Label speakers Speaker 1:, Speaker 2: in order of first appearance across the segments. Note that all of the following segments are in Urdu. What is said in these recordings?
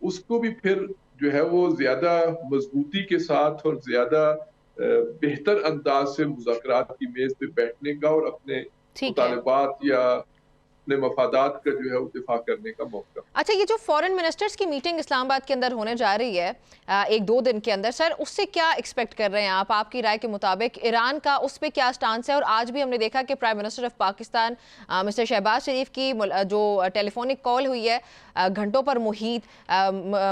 Speaker 1: اس کو بھی پھر جو ہے وہ زیادہ مضبوطی کے ساتھ اور زیادہ بہتر انداز سے مذاکرات کی میز پہ بیٹھنے کا اور اپنے
Speaker 2: ٹھیک ہے.
Speaker 1: مطالبات یا اپنے مفادات کا جو ہے وہ دفاع کرنے کا موقع.
Speaker 2: اچھا، یہ جو فورن منسٹرز کی میٹنگ اسلام آباد کے اندر ہونے جا رہی ہے ایک دو دن کے اندر، سر اس سے کیا ایکسپیکٹ کر رہے ہیں آپ کی رائے کے مطابق؟ ایران کا اس پہ کیا سٹانس ہے؟ اور آج بھی ہم نے دیکھا کہ prime minister of Pakistan mister Shehbaz Sharif کی جو ٹیلی فونک کال ہوئی ہے گھنٹوں پر محیط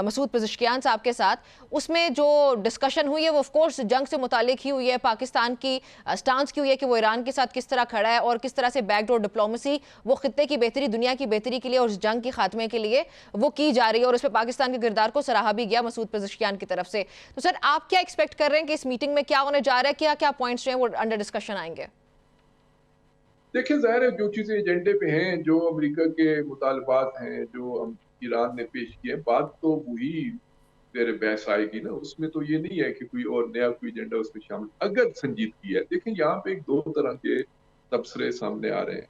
Speaker 2: مسعود پزشکیان صاحب کے ساتھ، اس میں جو ڈسکشن ہوئی ہے وہ آف کورس جنگ سے متعلق ہی ہوئی ہے، پاکستان کی سٹانس کی ہوئی ہے کہ وہ ایران کے ساتھ کس طرح کھڑا ہے اور کس طرح سے بیک ڈور ڈپلومیسی وہ خطے کی بہتری، دنیا کی بہتری کے لیے اور اس جنگ کے خاتمے کے لیے وہ کی جا رہی ہے، اور اس پہ پاکستان کے کردار کو سراہا بھی گیا مسعود پزشکیان کی طرف سے. تو سر آپ کیا ایکسپیکٹ کر رہے ہیں کہ اس میٹنگ میں کیا ہونے جا رہا ہے؟ کیا کیا پوائنٹس جو ہیں وہ انڈر ڈسکشن آئیں گے؟
Speaker 1: دیکھیں ظاہر ہے جو چیزیں ایجنڈے پہ ہیں، جو امریکہ کے مطالبات ہیں، جو ایران نے پیش کیے ہیں، بات تو وہی زیر بحث آئے گی نا. اس میں تو یہ نہیں ہے کہ کوئی اور نیا کوئی ایجنڈا اس میں شامل. اگر سنجیدگی ہے، دیکھیں یہاں پہ ایک دو طرح کے تبصرے سامنے آ رہے ہیں.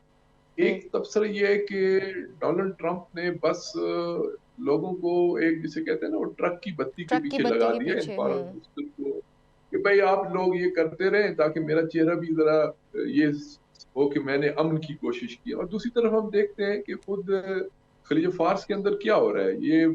Speaker 1: ایک تبصرہ یہ ہے کہ ڈونلڈ ٹرمپ نے بس لوگوں کو ایک جسے کہتے ہیں نا وہ ٹرک کی بتی کے
Speaker 2: ٹرک کی
Speaker 1: پیچھے لگا
Speaker 2: بتی کے
Speaker 1: دیا
Speaker 2: پیچھے.
Speaker 1: فارن منسٹر کو کہ بھائی آپ لوگ یہ کرتے رہیں تاکہ میرا چہرہ بھی ذرا یہ ہو کہ میں نے امن کی کوشش کی. اور دوسری طرف ہم دیکھتے ہیں کہ خود خلیج فارس کے اندر کیا ہو رہا ہے. یہ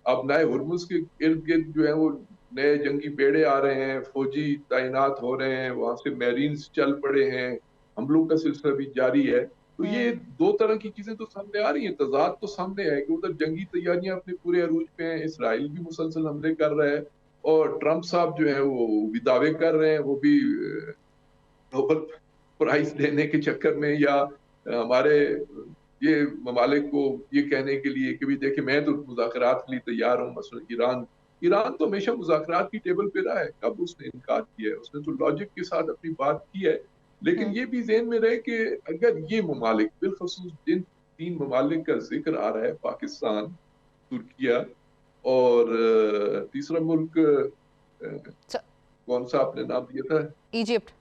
Speaker 1: اب نئے ہرمز کے ارد گرد جو ہے وہ نئے جنگی بیڑے آ رہے ہیں، فوجی تعینات ہو رہے ہیں، وہاں سے میرینز چل پڑے ہیں، حملوں کا سلسلہ بھی جاری ہے. تو یہ دو طرح کی چیزیں تو سامنے آ رہی ہیں. تضاد تو سامنے ہے کہ ادھر جنگی تیاریاں اپنے پورے عروج پہ ہیں، اسرائیل بھی مسلسل حملے کر رہا ہے، اور ٹرمپ صاحب جو ہے وہ بھی دعوے کر رہے ہیں، وہ بھی نوبل پرائز لینے کے چکر میں یا ہمارے یہ ممالک کو یہ کہنے کے لیے کہ بھی دیکھیں میں تو مذاکرات کے لیے تیار ہوں. مثلا ایران تو ہمیشہ مذاکرات کی ٹیبل پہ رہا ہے، کب اس نے انکار کیا ہے؟ اس نے تو لاجک کے ساتھ اپنی بات کی ہے. لیکن یہ بھی ذہن میں رہے کہ اگر یہ ممالک، بالخصوص جن تین ممالک کا ذکر آ رہا ہے، پاکستان، ترکیہ اور تیسرا ملک کون سا آپ نے نام دیا تھا؟
Speaker 2: ایجپٹ.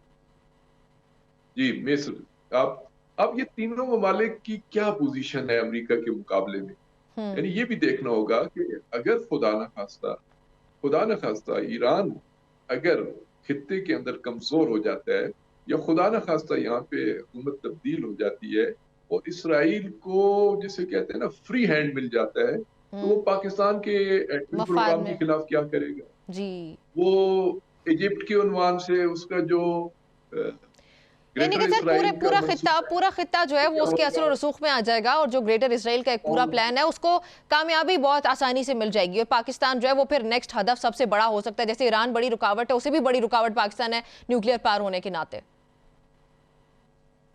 Speaker 1: جی، مصر. اب یہ تینوں ممالک کی کیا پوزیشن ہے امریکہ کے مقابلے میں؟ یعنی یہ بھی دیکھنا ہوگا کہ اگر خدا نخواستہ ایران اگر خطے کے اندر کمزور ہو جاتا ہے، یا خدا نخواستہ یہاں پہ حکومت تبدیل ہو جاتی ہے اور اسرائیل کو جسے کہتے ہیں نا فری ہینڈ مل جاتا ہے، تو وہ پاکستان کے ایٹمی
Speaker 2: مفاد
Speaker 1: پروگرام
Speaker 2: میں.
Speaker 1: کے خلاف کیا کرے گا؟
Speaker 2: جی.
Speaker 1: وہ ایجپٹ کے عنوان سے اس کا جو
Speaker 2: یعنی کہ
Speaker 1: گریٹر
Speaker 2: سر
Speaker 1: اسرائیل کا
Speaker 2: پورا خطہ جو ہے وہ اس کے اثر و رسوخ میں آ جائے گا، اور جو گریٹر اسرائیل کا ایک پورا پلان ہے اس کو کامیابی بہت آسانی سے مل جائے گی، اور پاکستان جو ہے وہ پھر نیکسٹ ہدف سب سے بڑا ہو سکتا ہے. جیسے ایران بڑی رکاوٹ ہے، اسے بھی بڑی رکاوٹ پاکستان ہے نیوکلیئر پاور ہونے کے ناطے.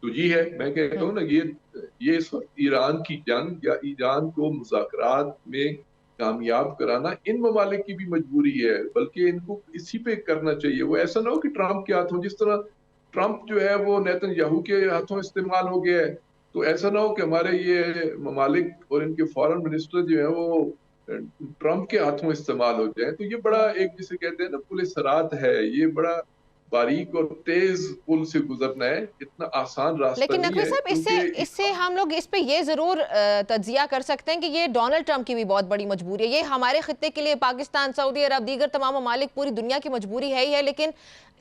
Speaker 1: تو جی ہے، میں کہتا ہوں نا یہ اس وقت ایران کی جنگ یا ایران کو مذاکرات میں کامیاب کرانا ان ممالک کی بھی مجبوری ہے، بلکہ ان کو اسی پہ کرنا چاہیے. وہ ایسا نہ ہو کہ ٹرمپ کے ہاتھوں، جس طرح ٹرمپ جو ہے وہ نیتن یاہو کے ہاتھوں استعمال ہو گیا ہے، تو ایسا نہ ہو کہ ہمارے یہ ممالک اور ان کے فارن منسٹر جو ہیں وہ ٹرمپ کے ہاتھوں استعمال ہو جائیں. تو یہ بڑا ایک جسے کہتے ہیں نا پل صراط ہے، یہ بڑا باریک اور تیز پل سے گزرنا ہے، اتنا آسان راستہ
Speaker 2: لیکن
Speaker 1: نہیں
Speaker 2: نقوی
Speaker 1: ہے.
Speaker 2: صاحب اس سے ہم لوگ اس پہ یہ ضرور تجزیہ کر سکتے ہیں کہ یہ ڈونلڈ ٹرمپ کی بھی بہت بڑی مجبوری ہے. یہ ہمارے خطے کے لیے پاکستان، سعودی عرب، دیگر تمام ممالک، پوری دنیا کی مجبوری ہے ہی ہے، لیکن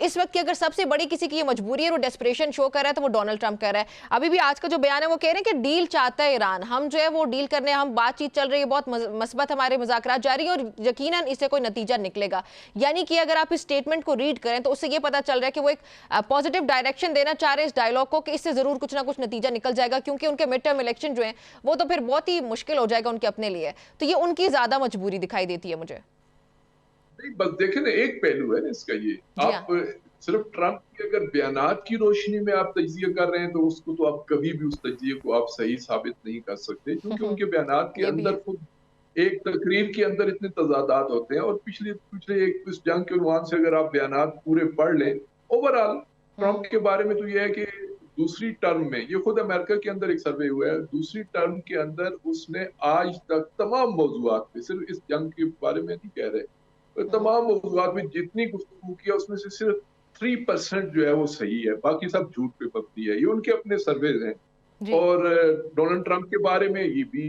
Speaker 2: اس وقت کی اگر سب سے بڑی کسی کی یہ مجبوری ہے، وہ ڈیسپریشن شو کر رہا ہے، تو وہ ڈونلڈ ٹرمپ کر رہا ہے. ابھی بھی آج کا جو بیان ہے وہ کہہ رہے ہیں کہ ڈیل چاہتا ہے ایران، ہم جو ہے وہ ڈیل کرنے، ہم بات چیت چل رہی ہے، بہت مثبت ہمارے مذاکرات جاری ہیں اور یقیناً اس سے کوئی نتیجہ نکلے گا. یعنی کہ اگر آپ اس سٹیٹمنٹ کو ریڈ کریں تو اس سے یہ پتہ چل رہا ہے کہ وہ ایک پازیٹیو ڈائریکشن دینا چاہ رہے ہیں اس ڈائیلاگ کو، کہ اس سے ضرور کچھ نہ کچھ نتیجہ نکل جائے گا، کیونکہ ان کے مڈ ٹرم الیکشن جو ہیں وہ تو پھر بہت ہی مشکل ہو جائے گا ان کے اپنے لیے. تو یہ ان کی زیادہ مجبوری دکھائی دیتی ہے مجھے.
Speaker 1: بس دیکھیں نا، ایک پہلو ہے نا اس کا، یہ آپ صرف ٹرمپ کے اگر بیانات کی روشنی میں آپ تجزیہ کر رہے ہیں تو اس کو تو آپ کبھی بھی اس تجزیے کو آپ صحیح ثابت نہیں کر سکتے، کیونکہ ان کے بیانات کے اندر خود ایک تقریر کے اندر اتنے تضادات ہوتے ہیں. اور پچھلے ایک اس جنگ کے عنوان سے اگر آپ بیانات پورے پڑھ لیں، اوورآل ٹرمپ کے بارے میں تو یہ ہے کہ دوسری ٹرم میں، یہ خود امریکہ کے اندر ایک سروے ہوا ہے، دوسری ٹرم کے اندر اس نے آج تک تمام موضوعات پہ، صرف اس جنگ کے بارے میں نہیں کہہ رہے، تمام موضوعات میں جتنی گفتگو کیا اس میں سے صرف 3% جو ہے وہ صحیح ہے، باقی سب جھوٹ پہ مبنی ہے. یہ ان کے اپنے سرویز ہیں. اور ڈونلڈ ٹرمپ کے بارے میں یہ بھی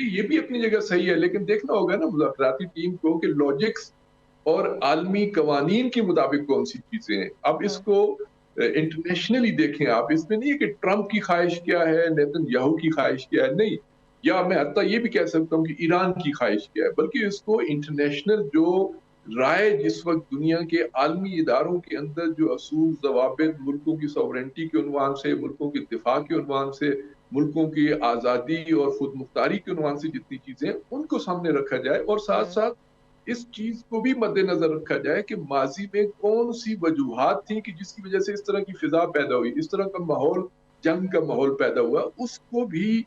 Speaker 1: جی یہ بھی اپنی جگہ صحیح ہے، لیکن دیکھنا ہوگا نا مذاکراتی ٹیم کو کہ لاجکس اور عالمی قوانین کے مطابق کون سی چیزیں ہیں. اب اس کو انٹرنیشنلی دیکھیں آپ، اس میں نہیں ہے کہ ٹرمپ کی خواہش کیا ہے، نیتن یاہو کی خواہش کیا ہے، نہیں، یا میں حتیٰ یہ بھی کہہ سکتا ہوں کہ ایران کی خواہش کیا ہے، بلکہ اس کو انٹرنیشنل جو رائے جس وقت دنیا کے عالمی اداروں کے اندر جو اصول ضوابط ملکوں کی سوورنٹی کے عنوان سے، ملکوں کے دفاع کے عنوان سے، ملکوں کی آزادی اور خود مختاری کے عنوان سے جتنی چیزیں ہیں ان کو سامنے رکھا جائے، اور ساتھ ساتھ اس چیز کو بھی مد نظر رکھا جائے کہ ماضی میں کون سی وجوہات تھیں کہ جس کی وجہ سے اس طرح کی فضا پیدا ہوئی، اس طرح کا ماحول، جنگ کا ماحول پیدا ہوا، اس کو بھی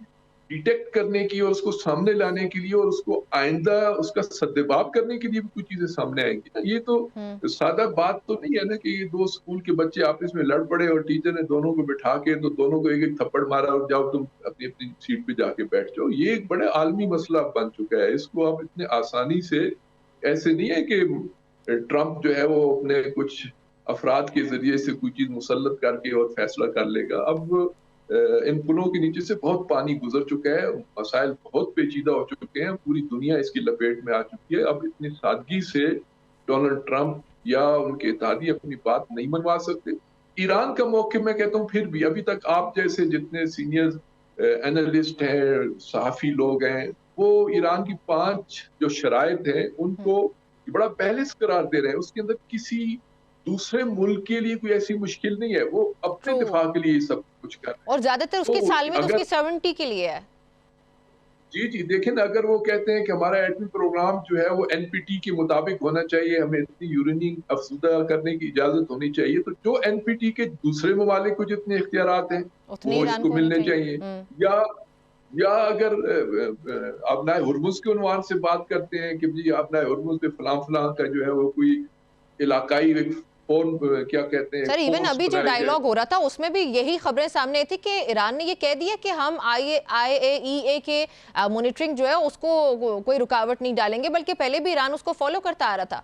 Speaker 1: ڈیٹیکٹ کرنے کی اور اس کو سامنے لانے کے لیے اور اس کو آئندہ اس کا سدباب کرنے کے لیے بھی کچھ چیزیں سامنے آئیں گی. یہ تو سادہ بات تو نہیں ہے نا کہ یہ دو اسکول کے بچے آپس میں لڑ پڑے اور ٹیچر نے دونوں کو بٹھا کے تو دونوں کو ایک ایک تھپڑ مارا اور جاؤ تم اپنی اپنی سیٹ پہ جا کے بیٹھ جاؤ. یہ ایک بڑا عالمی مسئلہ بن چکا ہے. اس کو آپ اتنے آسانی سے، ایسے نہیں ہے کہ ٹرمپ جو ہے وہ اپنے کچھ افراد کے ذریعے سے کوئی چیز مسلط کر کے اور فیصلہ کر لے گا. اب ان پلوں کے نیچے سے بہت پانی گزر چکا ہے، مسائل بہت پیچیدہ ہو چکے ہیں، پوری دنیا اس کی لپیٹ میں آ چکی ہے. اب اتنی سادگی سے ڈونلڈ ٹرمپ یا ان کے اتحادی اپنی بات نہیں منوا سکتے. ایران کا موقف میں کہتا ہوں پھر بھی ابھی تک آپ جیسے جتنے سینئر اینالسٹ ہیں، صحافی لوگ ہیں، وہ ایران کی 5 جو شرائط ہیں ان کو بڑا بیلنس قرار دے رہے ہیں. اس کے اندر کسی دوسرے ملک کے لیے کوئی ایسی مشکل نہیں ہے، وہ اپنے دفاع کے لیے سب کچھ کر رہے ہیں.
Speaker 2: اور زیادہ تر اس کی سالمیت اس کی 70 کے لیے ہے.
Speaker 1: جی دیکھیں نا، اگر وہ کہتے ہیں کہ ہمارا ایٹمی پروگرام جو ہے وہ این پی ٹی کے مطابق ہونا چاہیے، ہمیں اتنی یورینیم افزودہ کرنے کی اجازت ہونی چاہیے، تو جو این پی ٹی کے دوسرے ممالک کو جتنے اختیارات ہیں وہ اس کو ملنے چاہیے. یا اگر ابنائے ہرمز کے عنوان سے بات کرتے ہیں کہ جی ابنائے ہرمز پہ فلاں فلاں کا جو ہے وہ کوئی علاقائی فون کیا کہتے ہیں.
Speaker 2: سر ایون ابھی جو ڈائیلاگ ہو رہا تھا اس میں بھی یہی خبریں سامنے آئی تھی کہ ایران نے یہ کہہ دیا کہ ہم آئی اے ای اے کے مانیٹرنگ جو ہے اس کو کوئی رکاوٹ نہیں ڈالیں گے، بلکہ پہلے بھی ایران اس کو فالو کرتا آ رہا تھا.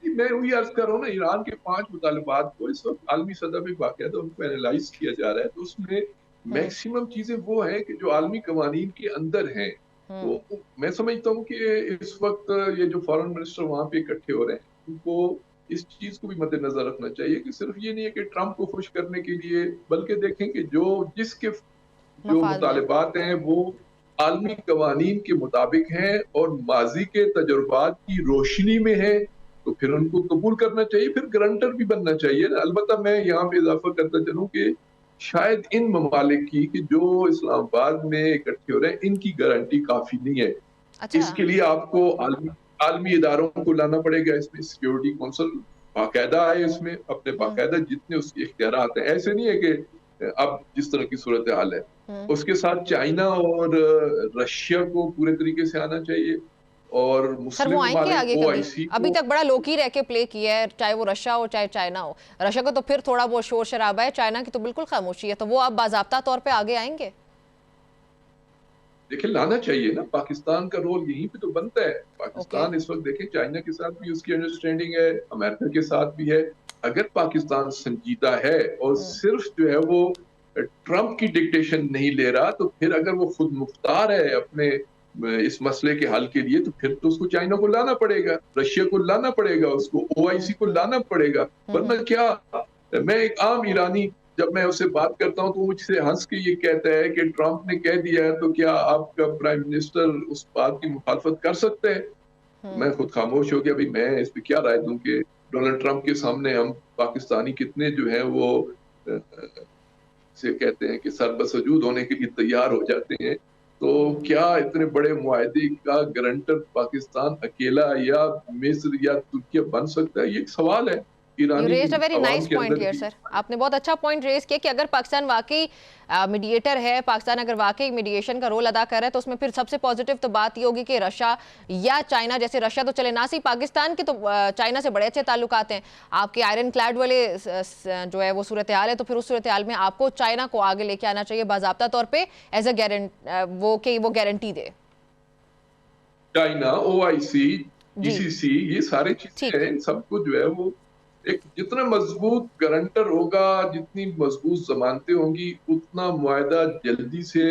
Speaker 1: میں وہی عرض کر رہا ہوں نا، ایران کے 5 مطالبات کو اس وقت عالمی سطح پہ باقاعدہ ان کو اینالائز کیا جا رہا ہے، تو اس میں میکسیمم چیزیں وہ ہیں کہ جو عالمی قوانین کے اندر ہیں. تو میں سمجھتا ہوں کہ اس وقت یہ جو فارن منسٹر وہاں پہ اکٹھے ہو رہے ہیں ان کو اس چیز کو بھی مد نظر رکھنا چاہیے کہ صرف یہ نہیں ہے کہ ٹرمپ کو خوش کرنے کے لیے، بلکہ دیکھیں کہ جس کے جو مطالبات ہیں وہ عالمی قوانین کے مطابق ہیں اور ماضی کے تجربات کی روشنی میں ہیں، تو پھر ان کو قبول کرنا چاہیے، پھر گرانٹر بھی بننا چاہیے. البتہ میں یہاں پہ اضافہ کرتا چلوں کہ شاید ان ممالک کی کہ جو اسلام آباد میں اکٹھے ہو رہے ہیں ان کی گارنٹی کافی نہیں ہے. اس کے لیے آپ کو عالمی اداروں کو لانا پڑے گا. اس میں سیکیورٹی کونسل باقاعدہ آئے، اس میں اپنے باقاعدہ جتنے اس کے اختیارات ہیں. ایسے نہیں ہے کہ اب جس طرح کی صورتحال ہے اس کے ساتھ چائنا اور رشیا کو پورے طریقے سے آنا چاہیے. اور
Speaker 2: سر وہ آئیں گے آگے کبھی؟ ابھی تک بڑا لوکی رہ کے پلے کیا ہے، چاہے وہ رشیا ہو چاہے چائنا ہو. رشیا کو تو پھر تھوڑا بہت شور شرابہ ہے، چائنا کی تو بالکل خاموشی ہے. تو وہ آپ باضابطہ طور پہ آگے آئیں گے؟
Speaker 1: دیکھیں لانا چاہیے نا، پاکستان کا رول یہیں پہ تو بنتا ہے. پاکستان اس وقت دیکھیں چائنا کے ساتھ بھی اس کی انڈرسٹینڈنگ ہے، امریکہ کے ساتھ بھی ہے. اگر پاکستان سنجیدہ ہے اور صرف جو ہے وہ ٹرمپ کی ڈکٹیشن نہیں لے رہا، تو پھر اگر وہ خود مختار ہے اپنے اس مسئلے کے حل کے لیے، تو پھر تو اس کو چائنا کو لانا پڑے گا، رشیا کو لانا پڑے گا، اس کو او آئی سی کو لانا پڑے گا. ورنہ کیا، میں ایک عام ایرانی جب میں اسے بات کرتا ہوں تو مجھ سے ہنس کے یہ کہتا ہے کہ ٹرمپ نے کہہ دیا ہے تو کیا آپ کا پرائم منسٹر اس بات کی مخالفت کر سکتے ہیں. میں خود خاموش ہو گیا، بھائی میں اس پہ کیا رائے دوں کہ ڈونلڈ ٹرمپ کے سامنے ہم پاکستانی کتنے جو ہیں وہ سے کہتے ہیں کہ سر بسجود ہونے کے لیے تیار ہو جاتے ہیں. تو کیا اتنے بڑے معاہدے کا گارنٹر پاکستان اکیلا یا مصر یا ترکیہ بن سکتا ہے؟ یہ ایک سوال ہے.
Speaker 2: You raised a very nice point here, sir. آپ نے بہت اچھا پوائنٹ ریز کیا کہ اگر پاکستان واقعی میڈیٹر ہے، پاکستان اگر واقعی میڈیشن کا رول ادا کر رہا ہے، تو اس میں پھر سب سے پازیٹیو تو بات یہ ہوگی کہ رشیا یا چائنا، جیسے رشیا تو چلے ناسی، پاکستان کے تو چائنا سے بڑے اچھے تعلقات ہیں. آپ کے آئرن کلیڈ والے جو ہے وہ صورتحال ہے، تو پھر اس صورتحال میں آپ کو چائنا کو آگے لے کے آنا چاہیے باضابطہ طور پہ ایز اے وہ گارنٹی دے.
Speaker 1: چائنا، او آئی سی، جی سی سی، یہ سارے چیزیں ہیں، سب کو جو ہے وہ ایک جتنا مضبوط گارنٹر ہوگا، جتنی مضبوط ضمانتیں ہوں گی، اتنا معاہدہ جلدی سے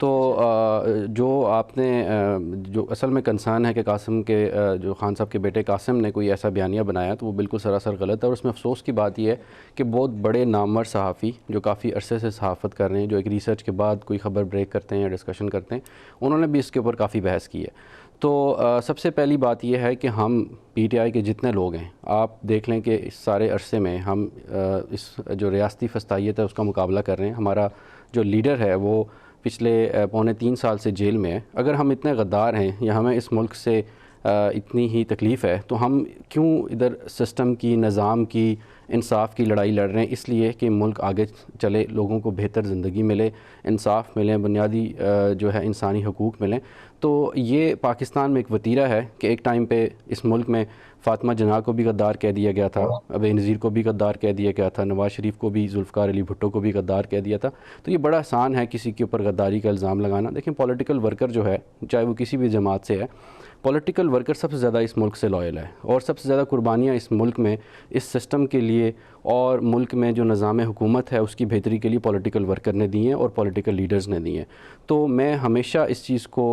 Speaker 3: تو جو آپ نے جو اصل میں کنسرن ہے کہ قاسم کے جو خان صاحب کے بیٹے قاسم نے کوئی ایسا بیانیہ بنایا تو وہ بالکل سراسر غلط ہے، اور اس میں افسوس کی بات یہ ہے کہ بہت بڑے نامور صحافی جو کافی عرصے سے صحافت کر رہے ہیں، جو ایک ریسرچ کے بعد کوئی خبر بریک کرتے ہیں یا ڈسکشن کرتے ہیں، انہوں نے بھی اس کے اوپر کافی بحث کی ہے۔ تو سب سے پہلی بات یہ ہے کہ ہم پی ٹی آئی کے جتنے لوگ ہیں، آپ دیکھ لیں کہ اس سارے عرصے میں ہم اس جو ریاستی فسطائیت ہے اس کا مقابلہ کر رہے ہیں۔ ہمارا جو لیڈر ہے وہ پچھلے 2.25 سال سے جیل میں ہے۔ اگر ہم اتنے غدار ہیں یا ہمیں اس ملک سے اتنی ہی تکلیف ہے تو ہم کیوں ادھر سسٹم کی، نظام کی، انصاف کی لڑائی لڑ رہے ہیں؟ اس لیے کہ ملک آگے چلے، لوگوں کو بہتر زندگی ملے، انصاف ملے، بنیادی جو ہے انسانی حقوق ملیں۔ تو یہ پاکستان میں ایک وتیرہ ہے کہ ایک ٹائم پہ اس ملک میں فاطمہ جناح کو بھی غدار کہہ دیا گیا تھا، ابے نذیر کو بھی غدار کہہ دیا گیا تھا، نواز شریف کو بھی، ذوالفقار علی بھٹو کو بھی غدار کہہ دیا تھا۔ تو یہ بڑا آسان ہے کسی کے اوپر غداری کا الزام لگانا۔ دیکھیں پولیٹیکل ورکر جو ہے، چاہے وہ کسی بھی جماعت سے ہے، پولیٹیکل ورکر سب سے زیادہ اس ملک سے لائل ہے، اور سب سے زیادہ قربانیاں اس ملک میں اس سسٹم کے لیے اور ملک میں جو نظام حکومت ہے اس کی بہتری کے لیے پولیٹیکل ورکر نے دی ہیں اور پولیٹیکل لیڈرز نے دی ہیں۔ تو میں ہمیشہ اس چیز کو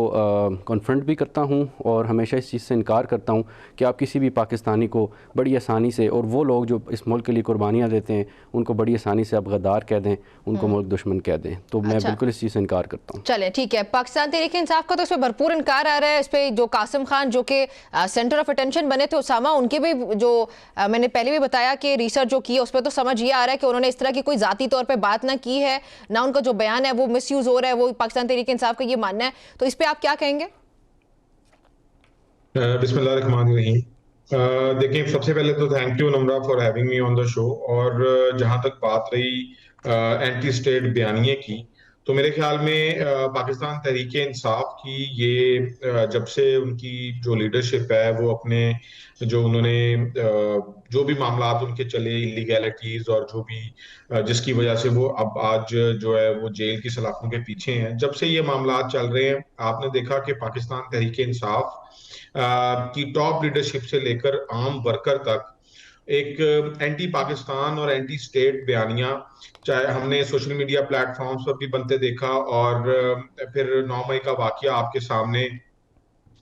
Speaker 3: کنفرنٹ بھی کرتا ہوں اور ہمیشہ اس چیز سے انکار کرتا ہوں کہ آپ کسی بھی پاکستانی کو بڑی آسانی سے، اور وہ لوگ جو اس ملک کے لیے قربانیاں دیتے ہیں ان کو بڑی آسانی سے آپ غدار کہہ دیں، ان کو ملک دشمن کہہ دیں۔ تو میں بالکل اس چیز سے انکار کرتا ہوں۔
Speaker 2: چلیں ٹھیک ہے، پاکستان تحریک انصاف کا تو اس پہ بھرپور انکار آ رہا ہے۔ اس پہ جو قاسم خان جو کہ سینٹر آف اٹینشن بنے تھے، اسامہ، ان کے بھی جو میں نے پہلے بھی بتایا کہ ریسرچ جو کی ہے اس پہ تو سمجھ یہ آ رہا ہے کہ انہوں نے اس طرح کی کوئی ذاتی طور پہ بات نہ کی ہے، نہ ان کا جو بیان ہے وہ مس یوز ہو رہا ہے، وہ پاکستان تحریک انصاف کا یہ ماننا ہے۔ تو اس پہ آپ کیا کہیں گے؟
Speaker 4: بسم اللہ الرحمن الرحیم۔ دیکھیں، سب سے پہلے تو thank you Nimra for having me on the show. اور جہاں تک بات رہی اینٹی اسٹیٹ بیانیے کی، تو میرے خیال میں پاکستان تحریک انصاف کی یہ جب سے ان کی جو لیڈرشپ ہے وہ اپنے جو انہوں نے جو بھی معاملات ان کے چلے، انلیگیلٹیز اور جو بھی جس کی وجہ سے وہ اب آج جو ہے وہ جیل کی سلاخوں کے پیچھے ہیں، جب سے یہ معاملات چل رہے ہیں آپ نے دیکھا کہ پاکستان تحریک انصاف کی ٹاپ لیڈرشپ سے لے کر عام ورکر تک ایک اینٹی پاکستان اور اینٹی اسٹیٹ بیانیہ، چاہے ہم نے سوشل میڈیا پلیٹ فارمز پر بھی بنتے دیکھا، اور پھر 9 مئی کا واقعہ آپ کے سامنے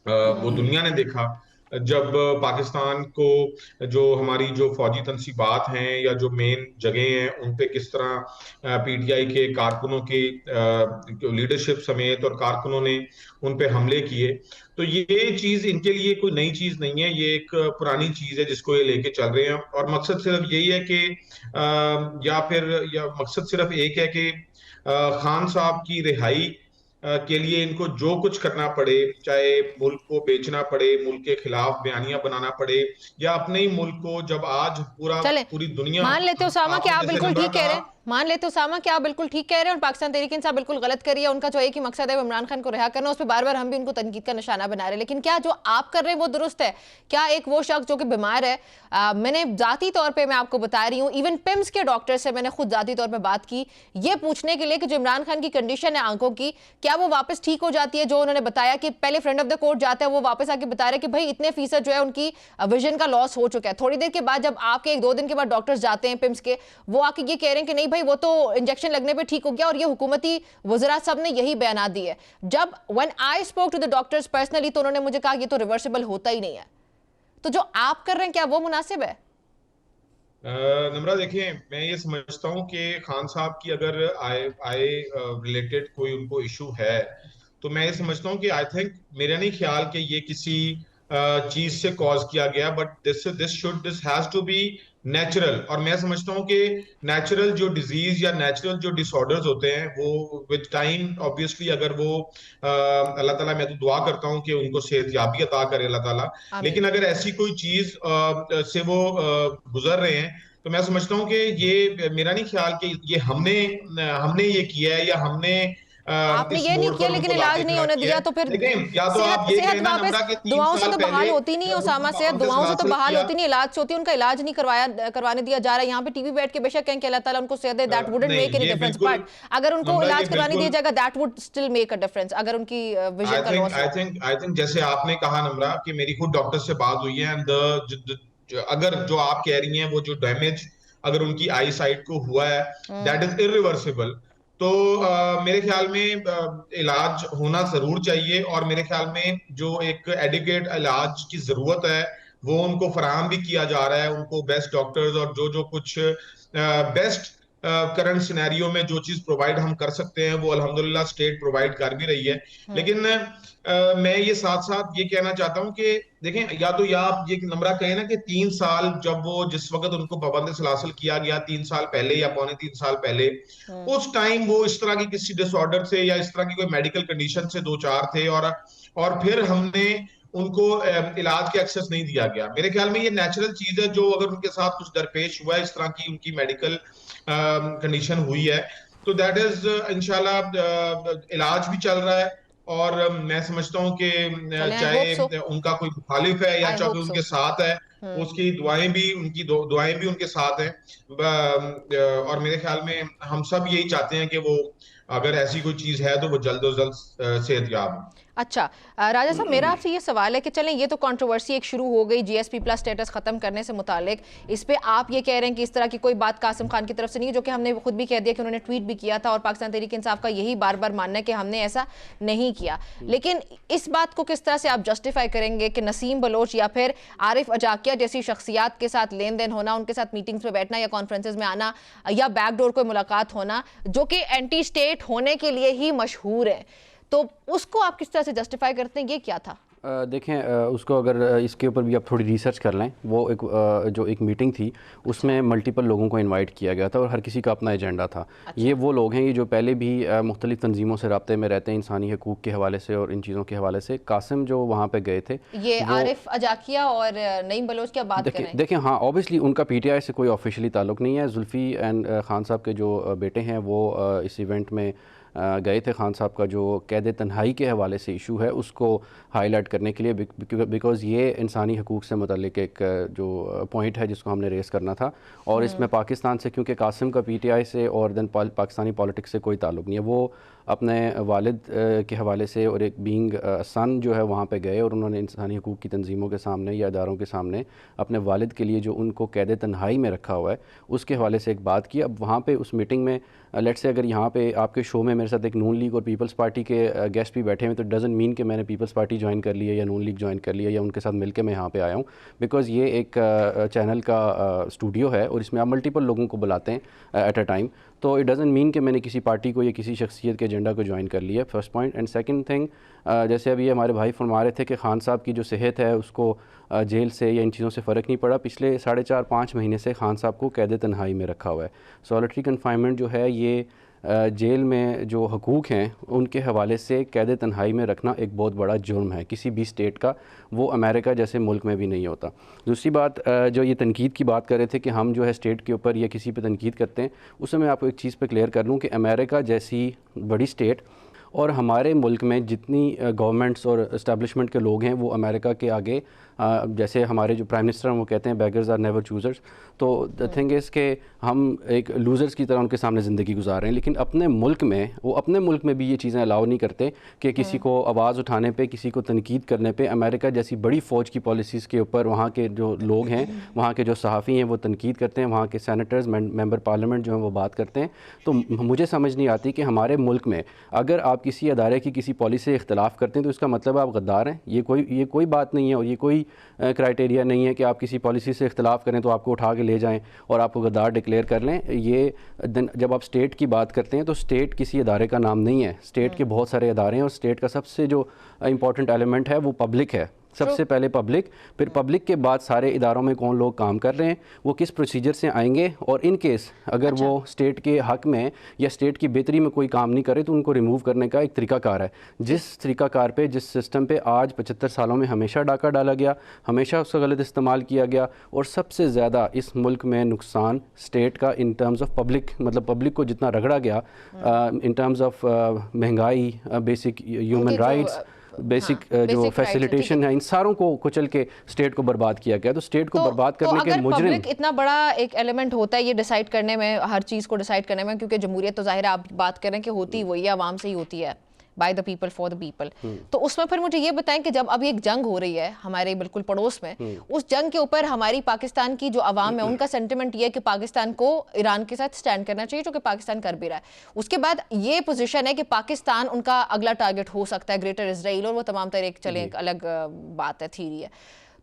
Speaker 4: وہ دنیا نے دیکھا جب پاکستان کو جو ہماری جو فوجی تنصیبات ہیں یا جو مین جگہیں ہیں ان پہ کس طرح پی ٹی آئی کے کارکنوں کی لیڈرشپ سمیت اور کارکنوں نے ان پہ حملے کیے۔ تو یہ چیز ان کے لیے کوئی نئی چیز نہیں ہے، یہ ایک پرانی چیز ہے جس کو یہ لے کے چل رہے ہیں، اور مقصد صرف یہی ہے کہ یا مقصد صرف ایک ہے کہ خان صاحب کی رہائی کے لیے ان کو جو کچھ کرنا پڑے، چاہے ملک کو بیچنا پڑے، ملک کے خلاف بیانیاں بنانا پڑے، یا اپنے ہی ملک کو جب آج پوری دنیا
Speaker 2: مان لیتے اسامہ کہ آپ بالکل ٹھیک کہہ رہے ہیں، مان لیتے اسامہ کہ آپ بالکل ٹھیک کہہ رہے ہیں اور پاکستان تحریک انصاف بالکل غلط کر رہی ہے، ان کا جو ایک ہی مقصد ہے وہ عمران خان کو رہا کرنا، اس پہ بار بار ہم بھی ان کو تنقید کا نشانہ بنا رہے ہیں، لیکن کیا جو آپ کر رہے ہیں وہ درست ہے؟ کیا ایک وہ شخص جو کہ بیمار ہے، میں نے ذاتی طور پہ میں آپ کو بتا رہی ہوں، ایون پیمز کے ڈاکٹر سے میں نے خود ذاتی طور پہ بات کی یہ پوچھنے کے لیے کہ جو عمران خان کی کنڈیشن ہے آنکھوں کی، کیا وہ واپس ٹھیک ہو جاتی ہے؟ جو انہوں نے بتایا کہ پہلے فرینڈ آف دا کورٹ جاتا ہے، وہ واپس آ کے بتا رہے کہ بھائی اتنے فیصد جو ہے ان کی ویژن کا لاس ہو چکا ہے۔ تھوڑی دیر کے بعد جب آپ کے 1-2 دن کے بعد ڈاکٹرز جاتے ہیں پیمز کے، وہ آ کے یہ کہہ رہے ہیں کہ نہیں بھائی وہ تو انجیکشن لگنے پہ ٹھیک ہو گیا، اور یہ حکومتی وزراء سب نے یہی بیانات دی ہے۔ جب when I spoke to the doctors personally تو انہوں نے مجھے کہا یہ تو ریورسیبل ہوتا ہی نہیں ہے۔ تو جو آپ کر رہے ہیں کیا وہ مناسب ہے؟
Speaker 4: نمرہ دیکھیں، میں یہ سمجھتا ہوں کہ خان صاحب کی اگر آئے ریلیٹڈ کوئی ان کو ایشو ہے تو میں یہ سمجھتا ہوں کہ آئی تھنک، میرا نہیں خیال کہ یہ کسی چیز سے کاز کیا گیا، but this has to be natural, اور میں سمجھتا ہوں کہ نیچرل جو ڈیزیز یا نیچرل جو ڈس آرڈرز ہوتے ہیں وہ وتھ ٹائم obviously اگر وہ اللہ تعالیٰ، میں تو دعا کرتا ہوں کہ ان کو صحت یابی عطا کرے اللہ تعالیٰ، لیکن اگر ایسی کوئی چیز سے وہ گزر رہے ہیں تو میں سمجھتا ہوں کہ یہ میرا نہیں خیال کہ یہ ہم نے یہ کیا ہے یا ہم نے
Speaker 2: آپ نے یہ نہیں کیا لیکن علاج نہیں ہونے دیا، تو پھر صحت واپس دعاؤں سے تو بحال ہوتی نہیں ہے اسامہ، صحت دعاؤں سے تو بحال ہوتی نہیں، علاج سے ہوتی ہے، ان کا علاج نہیں کروانے دیا جا رہا ہے۔ یہاں پہ ٹی وی بیٹھ کے بے شک کہیں کہ اللہ تعالیٰ ان کو صحت دے، that wouldn't make any difference، but اگر ان کو علاج کروانے دیا جائے گا that would still make a difference اگر ان کی ویژن کا لاس ہو۔
Speaker 4: I think جیسے آپ نے کہا نمرہ کہ میری خود ڈاکٹر سے بات ہوئی ہے، اگر جو آپ کہہ رہی ہیں وہ جو ڈیمیج اگر ان کی آئی سائٹ کو ہوا ہے that is irreversible، تو میرے خیال میں علاج ہونا ضرور چاہیے، اور میرے خیال میں جو ایک ایڈیکویٹ علاج کی ضرورت ہے وہ ان کو فراہم بھی کیا جا رہا ہے. ان کو بیسٹ ڈاکٹرز اور جو کچھ بیسٹ کرنٹ سینیریو میں جو چیز پرووائڈ ہم کر سکتے ہیں وہ الحمدللہ اسٹیٹ پرووائڈ کر بھی رہی ہے. لیکن میں یہ ساتھ ساتھ یہ کہنا چاہتا ہوں کہ دیکھیں، یا تو آپ یہ نمرہ کہیں نا کہ 3 سال جب وہ جس وقت ان کو پابند سلاسل کیا گیا 3 سال پہلے یا 3.25 سال پہلے، اس ٹائم وہ اس طرح کی کسی ڈس آرڈر سے یا اس طرح کی کوئی میڈیکل کنڈیشن سے 2-4 تھے، اور پھر ہم نے ان کو علاج کے ایکسس نہیں دیا گیا. میرے خیال میں یہ نیچرل چیز ہے، جو اگر ان کے ساتھ کچھ درپیش ہوا ہے، اس طرح کی ان کی میڈیکل کنڈیشن ہوئی ہے، تو دیٹ از انشاءاللہ علاج بھی چل رہا ہے. اور میں سمجھتا ہوں کہ چاہے ان کا کوئی مخالف ہے یا چاہے ان کے ساتھ ہے، اس کی دعائیں بھی ان کے ساتھ ہیں. اور میرے خیال میں ہم سب یہی چاہتے ہیں کہ وہ اگر ایسی کوئی چیز ہے تو وہ جلد و جلد صحت یاب ہو.
Speaker 2: اچھا راجہ صاحب، میرا آپ سے یہ سوال ہے کہ چلیں یہ تو کنٹروورسی ایک شروع ہو گئی جی ایس پی پلس سٹیٹس ختم کرنے سے متعلق، اس پہ آپ یہ کہہ رہے ہیں کہ اس طرح کی کوئی بات قاسم خان کی طرف سے نہیں ہے، جو کہ ہم نے خود بھی کہہ دیا کہ انہوں نے ٹویٹ بھی کیا تھا، اور پاکستان تحریک انصاف کا یہی بار بار ماننا ہے کہ ہم نے ایسا نہیں کیا. لیکن اس بات کو کس طرح سے آپ جسٹیفائی کریں گے کہ نسیم بلوچ یا پھر عارف اجاکیہ جیسی شخصیات کے ساتھ لین دین ہونا، ان کے ساتھ میٹنگز میں بیٹھنا یا کانفرنسز میں آنا یا بیک ڈور کوئی ملاقات ہونا، جو کہ اینٹی اسٹیٹ ہونے کے لیے ہی مشہور ہے، تو اس کو آپ کس طرح سے جسٹیفائی کرتے ہیں؟ یہ کیا تھا؟
Speaker 3: دیکھیں، اس کو اگر اس کے اوپر بھی آپ تھوڑی ریسرچ کر لیں، وہ جو ایک میٹنگ تھی اس میں ملٹیپل لوگوں کو انوائٹ کیا گیا تھا اور ہر کسی کا اپنا ایجنڈا تھا. یہ وہ لوگ ہیں یہ جو پہلے بھی مختلف تنظیموں سے رابطے میں رہتے ہیں، انسانی حقوق کے حوالے سے اور ان چیزوں کے حوالے سے. قاسم جو وہاں پہ گئے تھے،
Speaker 2: یہ عارف اجاکیہ اور نعیم بلوچ کیا بات کریں؟
Speaker 3: دیکھیں ہاں، اوبیسلی ان کا پی ٹی آئی سے کوئی آفیشلی تعلق نہیں ہے. زلفی اینڈ خان صاحب کے جو بیٹے ہیں وہ اس ایونٹ میں گئے تھے. خان صاحب کا جو قید تنہائی کے حوالے سے ایشو ہے اس کو ہائی لائٹ کرنے کے لیے، بیکاز یہ انسانی حقوق سے متعلق ایک جو پوائنٹ ہے جس کو ہم نے ریز کرنا تھا. اور اس میں پاکستان سے، کیونکہ قاسم کا پی ٹی آئی سے اور دین پاکستانی پالیٹکس سے کوئی تعلق نہیں ہے، وہ اپنے والد کے حوالے سے اور ایک بینگ سن جو ہے وہاں پہ گئے اور انہوں نے انسانی حقوق کی تنظیموں کے سامنے یا اداروں کے سامنے اپنے والد کے لیے جو ان کو قید تنہائی میں رکھا ہوا ہے اس کے حوالے سے ایک بات کی. اب وہاں پہ اس میٹنگ میں لیٹ سے اگر یہاں پہ آپ کے شو میں میرے ساتھ ایک نون لیگ اور پیپلز پارٹی کے گیسٹ بھی بیٹھے ہوئے، تو ڈزنٹ مین کہ میں نے پیپلز پارٹی جوائن کر لی ہے یا نون لیگ جوائن کر لیا یا ان کے ساتھ مل کے میں یہاں پہ آیا ہوں. بیکاز یہ ایک چینل کا اسٹوڈیو ہے اور اس میں آپ ملٹیپل لوگوں کو بلاتے ہیں ایٹ اے ٹائم، تو اٹ ڈزنٹ مین کہ میں نے کسی پارٹی کو یا کسی شخصیت کے ایجنڈا کو جوائن کر لیا. First point. And second thing, جیسے ابھی ہمارے بھائی فرما رہے تھے کہ خان صاحب کی جو صحت ہے اس کو جیل سے یا ان چیزوں سے فرق نہیں پڑا. پچھلے 4.5-5 مہینے سے خان صاحب کو قید تنہائی میں رکھا ہوا ہے. سولیٹری کنفائنمنٹ جو ہے یہ جیل میں جو حقوق ہیں ان کے حوالے سے قید تنہائی میں رکھنا ایک بہت بڑا جرم ہے کسی بھی اسٹیٹ کا، وہ امریکہ جیسے ملک میں بھی نہیں ہوتا. دوسری بات، جو یہ تنقید کی بات کر رہے تھے کہ ہم جو ہے اسٹیٹ کے اوپر یا کسی پہ تنقید کرتے ہیں، اس میں آپ کو ایک چیز پہ کلیئر کر لوں کہ امریکہ جیسی بڑی اسٹیٹ اور ہمارے ملک میں جتنی گورنمنٹس اور اسٹیبلشمنٹ کے لوگ ہیں وہ امریکہ کے آگے، جیسے ہمارے جو پرائم منسٹر ہیں وہ کہتے ہیں بیگرز آر نیور چوزرز، تو دا تھنگ از کہ ہم ایک لوزرز کی طرح ان کے سامنے زندگی گزار رہے ہیں. لیکن اپنے ملک میں بھی یہ چیزیں الاؤ نہیں کرتے کہ کسی کو آواز اٹھانے پہ، کسی کو تنقید کرنے پہ. امریکہ جیسی بڑی فوج کی پالیسیز کے اوپر وہاں کے جو لوگ ہیں، وہاں کے جو صحافی ہیں وہ تنقید کرتے ہیں، وہاں کے سینیٹرز، ممبر پارلیمنٹ جو ہیں وہ بات کرتے ہیں. تو مجھے سمجھ نہیں آتی کہ ہمارے ملک میں اگر آپ کسی ادارے کی کسی پالیسی سے اختلاف کرتے ہیں تو اس کا مطلب آپ غدار ہیں. یہ کوئی بات نہیں ہے اور یہ کوئی کرائٹیریا نہیں ہے کہ آپ کسی پالیسی سے اختلاف کریں تو آپ کو اٹھا کے لے جائیں اور آپ کو غدار ڈکلیئر کر لیں. یہ جب آپ اسٹیٹ کی بات کرتے ہیں تو اسٹیٹ کسی ادارے کا نام نہیں ہے. اسٹیٹ کے بہت سارے ادارے ہیں اور اسٹیٹ کا سب سے جو امپورٹنٹ ایلیمنٹ ہے وہ پبلک ہے. سب سے پہلے پبلک، پھر پبلک کے بعد سارے اداروں میں کون لوگ کام کر رہے ہیں، وہ کس پروسیجر سے آئیں گے، اور ان کیس اگر وہ اسٹیٹ کے حق میں یا اسٹیٹ کی بہتری میں کوئی کام نہیں کرے تو ان کو ریموو کرنے کا ایک طریقہ کار ہے. جس طریقہ کار پہ، جس سسٹم پہ آج 75 سالوں میں ہمیشہ ڈاکہ ڈالا گیا، ہمیشہ اس کا غلط استعمال کیا گیا، اور سب سے زیادہ اس ملک میں نقصان اسٹیٹ کا ان ٹرمز آف پبلک، مطلب پبلک کو جتنا رگڑا گیا ان ٹرمز آف مہنگائی، بیسک ہیومن رائٹس، بیسک جو فیسیلیٹیشن ہے، ان ساروں کو کچل کے اسٹیٹ کو برباد کیا گیا. تو اسٹیٹ کو برباد کرنے کے مجرم،
Speaker 2: پبلک اتنا بڑا ایک ایلیمنٹ ہوتا ہے یہ ڈیسائیڈ کرنے میں، ہر چیز کو ڈیسائیڈ کرنے میں، کیونکہ جمہوریت تو ظاہر آپ بات کریں کہ ہوتی وہی عوام سے ہی ہوتی ہے، by the people for the people. تو اس میں پھر مجھے یہ بتائیں کہ جب اب ایک جنگ ہو رہی ہے ہمارے بالکل پڑوس میں, اس جنگ کے اوپر ہماری پاکستان کی جو عوام ہے ان کا سینٹیمنٹ یہ ہے کہ پاکستان کو ایران کے ساتھ سٹینڈ کرنا چاہیے, جو کہ پاکستان کر بھی رہا ہے. اس کے بعد یہ پوزیشن ہے کہ پاکستان ان کا اگلا ٹارگٹ ہو سکتا ہے, گریٹر اسرائیل, اور وہ تمام طرح چلیں ایک الگ بات ہے, تھیری ہے.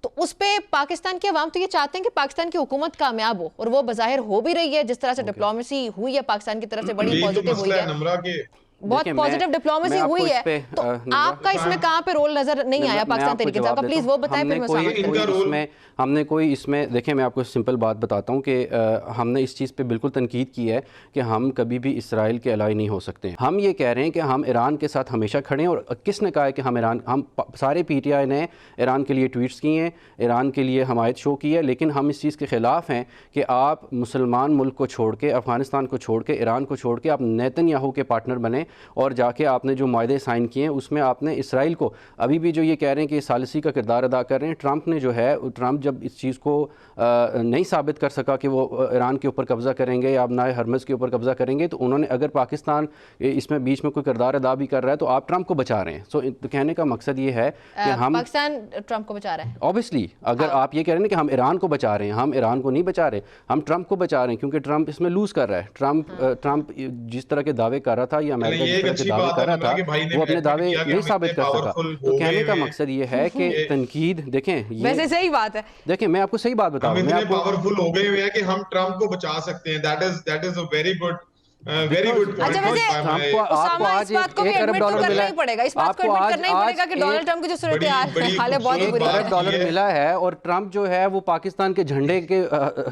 Speaker 2: تو اس پہ پاکستان کے عوام تو یہ چاہتے ہیں کہ پاکستان کی حکومت کامیاب ہو, اور وہ بظاہر ہو بھی رہی ہے, جس طرح سے ڈپلومیسی ہوئی ہے پاکستان کی طرف سے بڑی پازیٹیو ہوئی ہے, بہت پازیٹیو ڈپلومیسی ہوئی ہے. تو آپ کا اس میں کہاں پہ رول نظر نہیں آیا پاکستان طریقے سے, آپ کا پلیز وہ بتائیں پھر میں
Speaker 3: ہم نے کوئی اس میں دیکھیں میں آپ کو سمپل بات بتاتا ہوں کہ ہم نے اس چیز پہ بالکل تنقید کی ہے کہ ہم کبھی بھی اسرائیل کے الائی نہیں ہو سکتے. ہم یہ کہہ رہے ہیں کہ ہم ایران کے ساتھ ہمیشہ کھڑے ہیں, اور کس نے کہا ہے کہ ہم سارے پی ٹی آئی نے ایران کے لیے ٹویٹس کیے ہیں, ایران کے لیے حمایت شو کی ہے, لیکن ہم اس چیز کے خلاف ہیں کہ آپ مسلمان ملک کو چھوڑ کے, افغانستان کو چھوڑ کے, ایران کو چھوڑ کے آپ نیتن یاہو کے پارٹنر بنے, اور جا کے آپ نے جو معاہدے سائن کیے ہیں اس میں آپ نے اسرائیل کو ابھی بھی جو یہ کہہ رہے ہیں کہ ثالثی کا کردار ادا کر رہے ہیں. ٹرمپ نے جو ہے, ٹرمپ جب اس چیز کو نہیں ثابت کر سکا کہ وہ ایران کے اوپر قبضہ کریں گے یا ابنائے ہرمز کے اوپر قبضہ کریں گے, تو انہوں نے اگر پاکستان اس میں بیچ میں کوئی کردار ادا بھی کر رہا ہے تو آپ ٹرمپ کو بچا رہے ہیں. سو کہنے کا مقصد یہ ہے کہ ہم
Speaker 2: پاکستان ٹرمپ کو بچا رہا ہے.
Speaker 3: اوبیسلی اگر آپ یہ کہہ رہے ہیں کہ ہم ایران کو بچا رہے ہیں, ہم ایران کو نہیں بچا رہے, ہم ٹرمپ کو بچا رہے ہیں, کیونکہ ٹرمپ اس میں لوز کر رہا ہے. ٹرمپ جس طرح کے دعوے کر رہا تھا یا امریکہ جس طرح کے دعوے کر رہا تھا وہ اپنے دعوے نہیں ثابت کر سکا. تو کہنے کا مقصد یہ ہے کہ تنقید, دیکھیں
Speaker 2: ویسے صحیح بات ہے,
Speaker 3: دیکھیں میں آپ کو صحیح بات بتا رہا ہوں,
Speaker 4: پاورفل ہو گئے ہوئے ہیں کہ ہم ٹرمپ کو بچا سکتے ہیں. That is a very good
Speaker 3: $1 ملا ہے, اور ٹرمپ جو ہے وہ پاکستان کے جھنڈے کے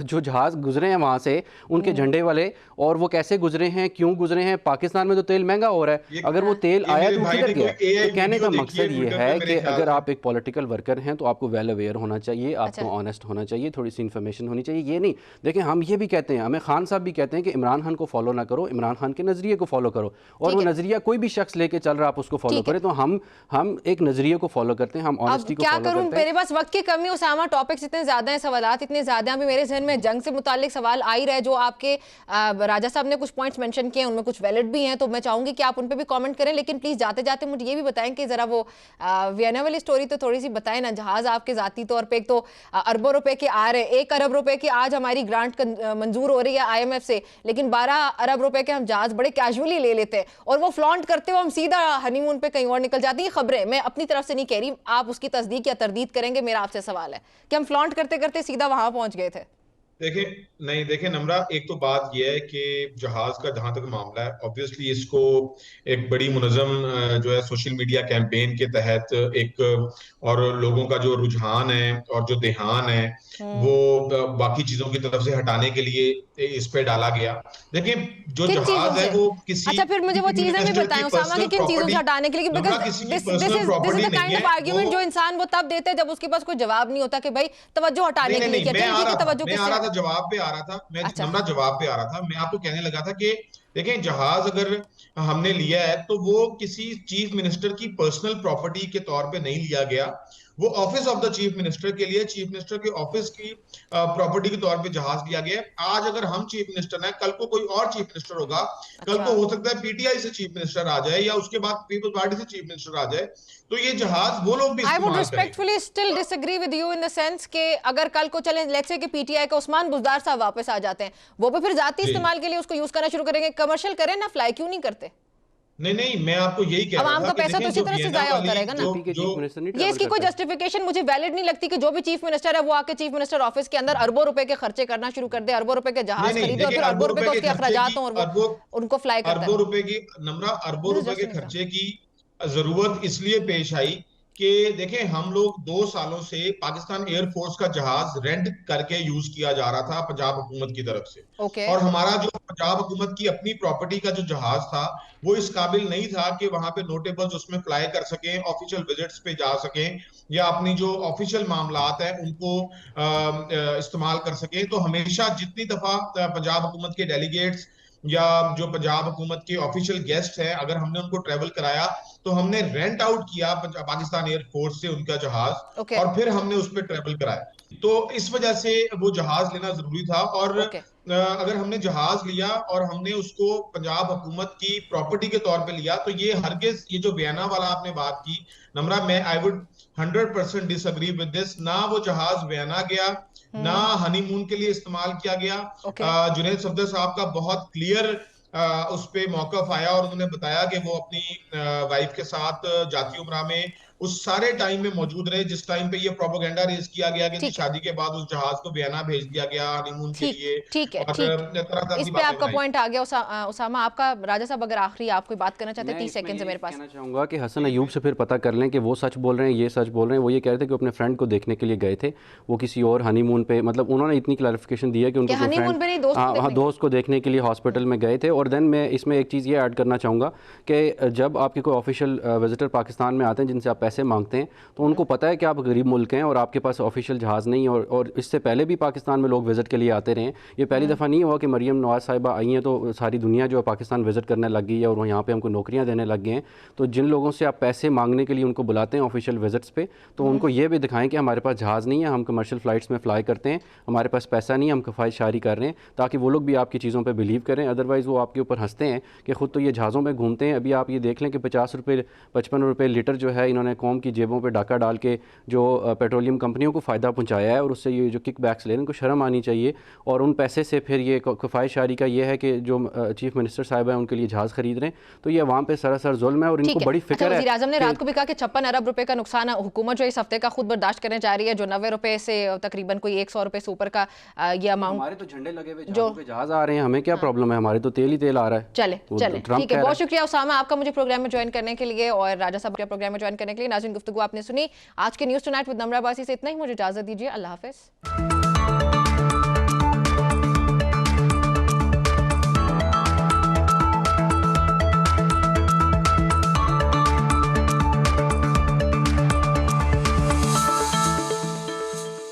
Speaker 3: جو جہاز گزرے ہیں وہاں سے, ان کے جھنڈے والے, اور وہ کیسے گزرے ہیں, کیوں گزرے ہیں. پاکستان میں تو تیل مہنگا ہو رہا ہے, اگر وہ تیل آیا تو کدھر گیا. تو کہنے کا مقصد یہ ہے کہ اگر آپ ایک پولیٹیکل ورکر ہیں تو آپ کو ویل اویئر ہونا چاہیے, آپ کو آنیسٹ ہونا چاہیے, تھوڑی سی انفارمیشن ہونی چاہیے. یہ نہیں دیکھیں ہم یہ بھی کہتے ہیں, ہمیں خان صاحب بھی کہتے ہیں کہ عمران خان کو فالو نہ کرو, عمران خان کے نظریے کو فالو کرو, اور وہ نظریہ کوئی بھی شخص لے کے چل رہا آپ اس کو فالو کریں. تو ہم ایک نظریے کو فالو کرتے ہیں, ہم آنیسٹی کو فالو کرتے ہیں.
Speaker 2: میرے پاس وقت کی کمی, اسامہ ٹاپکس اتنے زیادہ ہیں, سوالات اتنے زیادہ ہیں. ابھی میرے ذہن میں جنگ سے متعلق سوال آ ہی رہے, جو آپ کے راجہ صاحب نے کچھ پوائنٹس مینشن کیے, ان میں کچھ ویلڈ بھی ہیں, تو میں چاہوں گی کہ آپ ان پہ بھی کامنٹ کریں. لیکن پلیز جاتے جاتے مجھے یہ بھی بتائیں کہ ذرا وہ وینا والی سٹوری تو تھوڑی سی بتائیں نا. جہاز آپ کے ذاتی طور پہ ایک تو اربوں روپے کے آ رہے, 1 ارب روپے کی آج ہماری گرانٹ منظور ہو رہی ہے IMF سے, لیکن 12 ارب روپے کے ہم جہاز بڑے کیجولی لے لیتے ہیں, اور وہ فلانٹ کرتے ہوئے ہم سیدھا ہنی مون پہ کہیں اور نکل جاتی ہیں. خبریں میں اپنی طرف سے نہیں کہہ رہی, آپ اس کی تصدیق یا تردید کریں گے. میرا آپ سے سوال ہے کہ ہم فلانٹ کرتے کرتے سیدھا وہاں پہنچ گئے تھے.
Speaker 4: دیکھیں نمرہ, ایک تو بات یہ ہے کہ جہاز کا جہاں تک معاملہ ہے, obviously اس کو ایک بڑی منظم جو ہے سوشل میڈیا کیمپین کے تحت ایک, اور لوگوں کا جو رجحان ہے اور جو دھیان ہے وہ باقی چیزوں کی طرف سے ہٹانے کے لیے اس پہ ڈالا گیا. دیکھیں جو جہاز ہے وہ کسی,
Speaker 2: اچھا پھر مجھے وہ چیزیں بھی بتائیں اسامہ کہ کن چیزوں سے ہٹانے کے لیے, because this is the kind of argument جو انسان وہ تب دیتے جب اس کے پاس کوئی جواب نہیں ہوتا کہ بھائی توجہ ہٹانے کے لیے کہتے ہیں.
Speaker 4: جواب پہ آ رہا تھا, میں نمرہ جواب پہ آ رہا تھا. میں آپ کو کہنے لگا تھا کہ دیکھیں جہاز اگر ہم نے لیا ہے تو وہ کسی چیف منسٹر کی پرسنل پراپرٹی کے طور پہ نہیں لیا گیا, وہ office of the chief minister کے لیے, چیف منسٹر کے آفس کی پراپرٹی کے طور پہ جہاز لیا گیا. آج اگر ہم چیف منسٹر ہیں, کل کو کوئی اور چیف منسٹر ہوگا, کل کو ہو سکتا ہے پی ٹی آئی سے چیف منسٹر آ جائے یا اس کے بعد پیپلز پارٹی سے چیف منسٹر آ جائے, تو یہ جہاز وہ لوگ بھی
Speaker 2: I would
Speaker 4: استعمال
Speaker 2: respectfully still disagree with you in the sense کہ اگر کل کو چلیں لیٹس سے کہ پی ٹی آئی کا عثمان بزدار صاحب واپس آ جاتے ہیں, وہ بھی پھر ذاتی استعمال کے لیے اس کو یوز کرنا شروع کریں گے, کمرشل کریں نا, فلائی کیوں نہیں کرتے؟
Speaker 4: نہیں میں آپ کو یہی کہہ رہا تھا,
Speaker 2: عوام کا پیسہ تو اسی طرح سے ضائع ہوتا رہے گا نا. یہ اس کی کوئی جسٹیفیکیشن مجھے ویلڈ نہیں لگتی کہ جو بھی چیف منسٹر ہے وہ آ کے چیف منسٹر آفس کے اندر اربوں روپے کے خرچے کرنا شروع کر دے, اربوں روپے کے جہاز خریدے اور پھر اربوں روپے کے اس کے اخراجات ہوں اور وہ ان کو فلائی کرتا ہے.
Speaker 4: اربوں روپے کی نمرہ, اربوں روپے کے خرچے کی ضرورت اس لیے پیش آئی کہ دیکھیں ہم لوگ 2 سالوں سے پاکستان ایئر فورس کا جہاز رینٹ کر کے یوز کیا جا رہا تھا پنجاب حکومت کی طرف سے, اور ہمارا جو پنجاب حکومت کی اپنی پراپرٹی کا جو جہاز تھا وہ اس قابل نہیں تھا کہ وہاں پہ نوٹیبلز اس میں فلائی کر سکیں, آفیشیل وزٹس پہ جا سکیں یا اپنی جو آفیشیل معاملات ہیں ان کو استعمال کر سکیں. تو ہمیشہ جتنی دفعہ پنجاب حکومت کے ڈیلیگیٹس یا جو پنجاب حکومت کے آفیشیل گیسٹ ہیں, اگر ہم نے ان کو ٹریول کرایا تو ہم نے رینٹ آؤٹ کیا پاکستان ایئر فورس سے ان کا جہاز اور پھر ہم نے اس پہ ٹریول کرایا. تو اس وجہ سے وہ جہاز لینا ضروری تھا. اور اگر ہم نے جہاز لیا اور ہم نے اس کو پنجاب حکومت کی پراپرٹی کے طور پہ لیا تو یہ ہرگز, یہ جو وینا والا آپ نے بات کی نمرہ, میں I would 100% disagree with this. نہ وہ جہاز وینا گیا, نہ ہنی مون کے لیے استعمال کیا گیا. جنید صفدر صاحب کا بہت کلیئر اس پہ موقف آیا اور انہوں نے بتایا کہ وہ اپنی وائف کے ساتھ جاتی عمرہ میں اس سارے ٹائم میں موجود رہے جس ٹائم پہ یہ پروپیگنڈا ریز کیا گیا کہ شادی کے بعد اس جہاز کو وینا بھیج دیا گیا ہنی مون کے لیے.
Speaker 2: ٹھیک ہے,
Speaker 4: اس
Speaker 2: پہ آپ کا پوائنٹ آ گیا. اسامہ آپ کا, راجہ صاحب اگر آخری آپ کوئی بات کرنا چاہتے ہیں 30 سیکنڈ سے میرے پاس.
Speaker 3: کہنا چاہوں گا کہ حسن ایوب سے پھر پتہ کر لیں کہ وہ سچ بول رہے ہیں یہ سچ بول رہے ہیں. وہ یہ کہہ رہے تھے کہ اپنے فرینڈ کو دیکھنے کے لیے گئے تھے, وہ کسی اور ہنی مون پہ, مطلب انہوں نے اتنی کلیریفیکیشن دی ہے کہ ان کو دوست کو دیکھنے کے لیے ہاسپٹل میں گئے تھے. اور دین میں اس میں ایک چیز یہ ایڈ کرنا چاہوں گا کہ جب آپ کے کوئی آفیشیل وزٹر پاکستان میں آتے ہیں جن سے آپ پیسے مانگتے ہیں تو ان کو پتہ ہے کہ آپ غریب ملک ہیں اور آپ کے پاس آفیشیل جہاز نہیں ہے. اور اس سے پہلے بھی پاکستان میں لوگ وزٹ کے لیے آتے رہے ہیں. یہ پہلی دفعہ نہیں ہوا کہ مریم نواز صاحبہ آئی ہیں تو ساری دنیا جو ہے پاکستان وزٹ کرنے لگ گئی ہے اور وہ یہاں پہ ہم کو نوکریاں دینے لگ گئے ہیں. تو جن لوگوں سے آپ پیسے مانگنے کے لیے ان کو بلاتے ہیں آفیشیل وزٹس پہ, تو ان کو یہ بھی دکھائیں کہ ہمارے پاس جہاز نہیں ہے, ہم کمرشل فلائٹس میں فلائی کرتے ہیں, ہمارے پاس پیسہ نہیں ہے, ہم کفایت شاری کر رہے ہیں, تاکہ وہ لوگ بھی آپ کی چیزوں پہ بلیو کریں. ادروائز وہ آپ کے اوپر ہنستے ہیں کہ خود تو یہ جہازوں میں گھومتے ہیں. ابھی آپ یہ دیکھ لیں کہ 50 روپے 55 روپے لیٹر جو ہے انہوں نے قوم کی جیبوں پہ ڈاکہ ڈال کے جو پیٹرولیم کمپنیوں کو فائدہ پہنچایا ہے, اور اس سے یہ جو کک بیکس لے رہے ہیں ان کو شرم آنی چاہیے. اور ان پیسے سے پھر یہ کفایت شاری کا یہ ہے کہ جو چیف منسٹر صاحب ہیں ان کے لیے جہاز خرید رہے ہیں, تو یہ عوام پہ سراسر ظلم ہے اور ان کو بڑی فکر ہے.
Speaker 2: وزیر اعظم نے رات کو بھی کہا کہ 56 ارب روپے کا نقصان حکومت جو اس ہفتے کا خود برداشت کرنے جا رہی ہے, جو 90 روپے سے تقریباً کوئی 100 روپے سے اوپر کا یہ اماؤنٹ.
Speaker 3: ہمارے تو جھنڈے لگے ہوئے جہازوں پہ جہاز آ رہے ہیں, ہمیں کیا پرابلم ہے, ہمارے تو تیل ہی تیل آ رہا ہے.
Speaker 2: چلے ٹھیک ہے, بہت شکریہ اسامہ آپ کا مجھے پروگرام میں جوائن کرنے کے لیے اور راجہ صاحب کے پروگرام میں جوائن کرنے کے لیے. ناظرین گفتگو آپ نے سنی. آج کے نیوز ٹو نائٹ ود نمرہ عباسی سے اتنا ہی, مجھے اجازت دیجیے. اللہ حافظ.